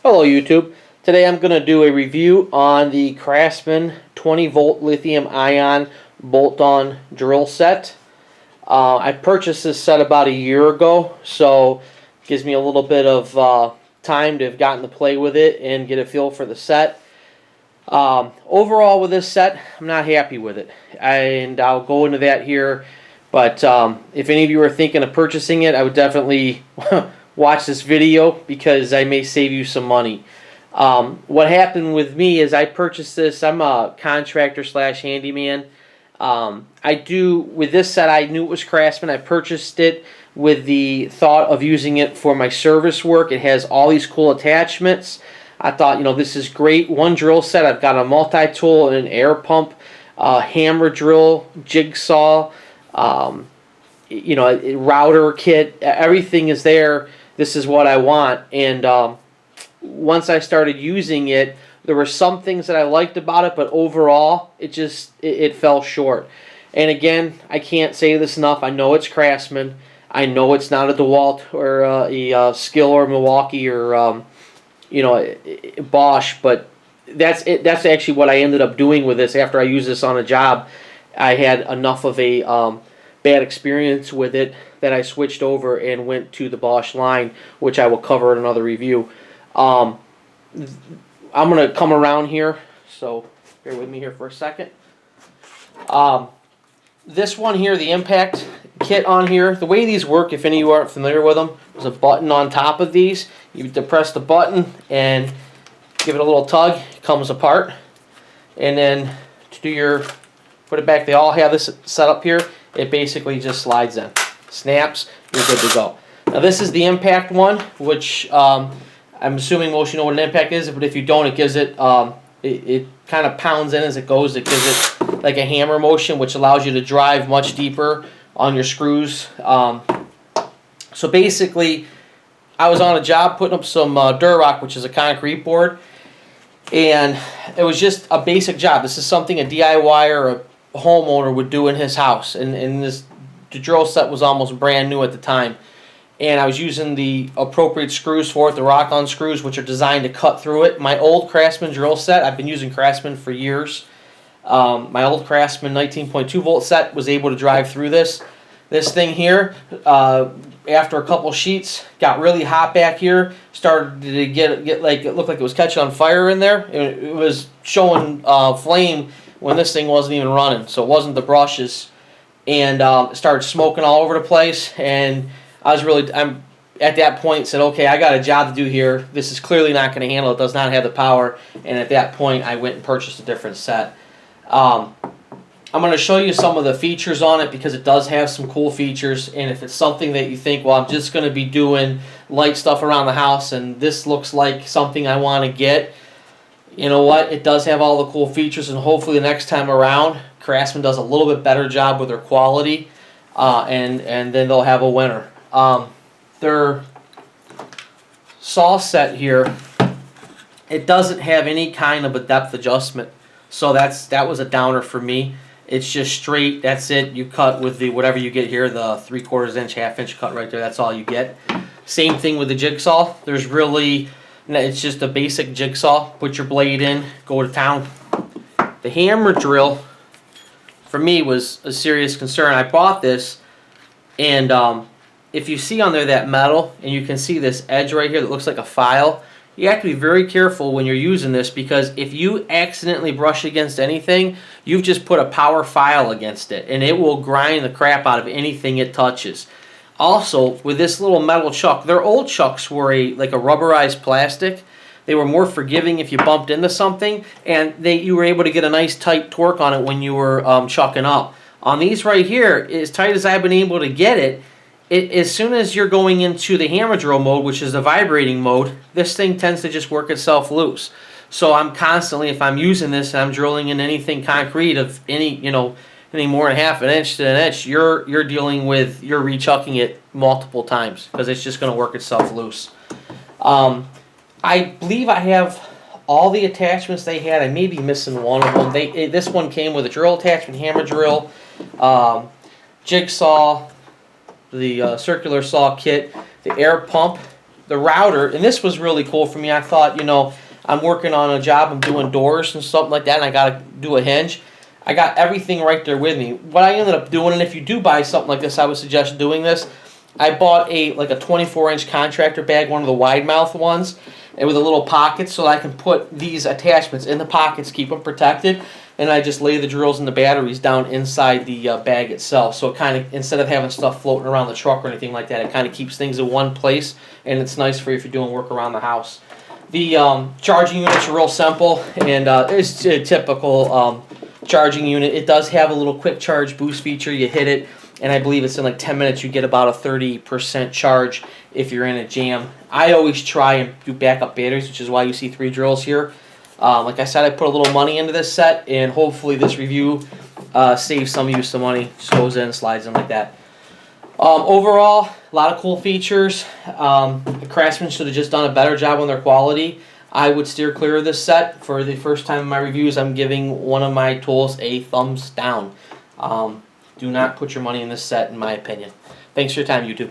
Hello YouTube. Today I'm going to do a review on the Craftsman 20 volt lithium ion bolt-on drill set. I purchased this set about a year ago, so it gives me a little bit of time to have gotten to play with it and get a feel for the set. Overall with this set, I'm not happy with it, and I'll go into that here. But if any of you are thinking of purchasing it, I would definitely watch this video because I may save you some money. What happened with me is I purchased this. I'm a contractor slash handyman. With this set, I knew it was Craftsman. I purchased it with the thought of using it for my service work. It has all these cool attachments. I thought, this is great. One drill set. I've got a multi-tool and an air pump, hammer drill, jigsaw, a router kit. Everything is there. This is what I want. And once I started using it, there were some things that I liked about it, but overall, it fell short. And again, I can't say this enough. I know it's Craftsman. I know it's not a DeWalt or a Skill or Milwaukee or Bosch, but that's it. That's actually what I ended up doing with this. After I used this on a job, I had enough of a bad experience with it that I switched over and went to the Bosch line, which I will cover in another review. I'm going to come around here, so bear with me here for a second. This one here, the impact kit on here, the way these work, if any of you aren't familiar with them, there's a button on top of these. You depress the button and give it a little tug, it comes apart. And then to put it back, they all have this set up here. It basically just slides in, snaps, you're good to go. Now this is the impact one, which I'm assuming most of you know what an impact is, but if you don't, it gives it kind of pounds in as it goes. It gives it like a hammer motion, which allows you to drive much deeper on your screws. So basically, I was on a job putting up some Durock, which is a concrete board, and it was just a basic job. This is something a DIY or a homeowner would do in his house, and the drill set was almost brand new at the time. And I was using the appropriate screws for it, the rock-on screws, which are designed to cut through it. My old Craftsman drill set, I've been using Craftsman for years. My old Craftsman 19.2 volt set was able to drive through this. This thing here, after a couple sheets, got really hot back here. Started to get like, it looked like it was catching on fire in there. It was showing flame when this thing wasn't even running, so it wasn't the brushes. And it started smoking all over the place, and I'm at that point said, okay, I got a job to do here. This is clearly not going to handle it. Does not have the power. And at that point, I went and purchased a different set. I'm going to show you some of the features on it because it does have some cool features. And if it's something that you think, well, I'm just going to be doing light stuff around the house and this looks like something I want to get, you know what? It does have all the cool features, and hopefully the next time around, Craftsman does a little bit better job with their quality, and then they'll have a winner. Their saw set here, it doesn't have any kind of a depth adjustment, so that was a downer for me. It's just straight, that's it. You cut with the whatever you get here, the 3/4 inch, 1/2 inch cut right there, that's all you get. Same thing with the jigsaw. It's just a basic jigsaw. Put your blade in, go to town. The hammer drill, for me, was a serious concern. I bought this, and if you see on there that metal, and you can see this edge right here that looks like a file, you have to be very careful when you're using this, because if you accidentally brush against anything, you've just put a power file against it, and it will grind the crap out of anything it touches. Also, with this little metal chuck, their old chucks were like a rubberized plastic. They were more forgiving if you bumped into something, and you were able to get a nice tight torque on it when you were chucking up. On these right here, as tight as I've been able to get it, as soon as you're going into the hammer drill mode, which is the vibrating mode, this thing tends to just work itself loose. So I'm constantly, if I'm using this and I'm drilling in anything concrete of any more than 1/2 inch to an inch, you're rechucking it multiple times because it's just going to work itself loose. I believe I have all the attachments they had. I may be missing one of them. This one came with a drill attachment, hammer drill, jigsaw, the circular saw kit, the air pump, the router, and this was really cool for me. I thought, you know, I'm working on a job, I'm doing doors and something like that, and I gotta do a hinge. I got everything right there with me. What I ended up doing, and if you do buy something like this, I would suggest doing this. I bought a 24-inch contractor bag, one of the wide mouth ones, and with a little pocket, so I can put these attachments in the pockets, keep them protected, and I just lay the drills and the batteries down inside the bag itself. So it kind of, instead of having stuff floating around the truck or anything like that, it kind of keeps things in one place, and it's nice for you if you're doing work around the house. The charging units are real simple, and it's a typical charging unit. It does have a little quick charge boost feature. You hit it, and I believe it's in like 10 minutes you get about a 30% charge if you're in a jam. I always try and do backup batteries, which is why you see 3 drills here. Like I said, I put a little money into this set, and hopefully this review saves some of you some money. Just goes in, slides in like that. Overall, a lot of cool features. The Craftsman should have just done a better job on their quality. I would steer clear of this set. For the first time in my reviews, I'm giving one of my tools a thumbs down. Do not put your money in this set, in my opinion. Thanks for your time, YouTube.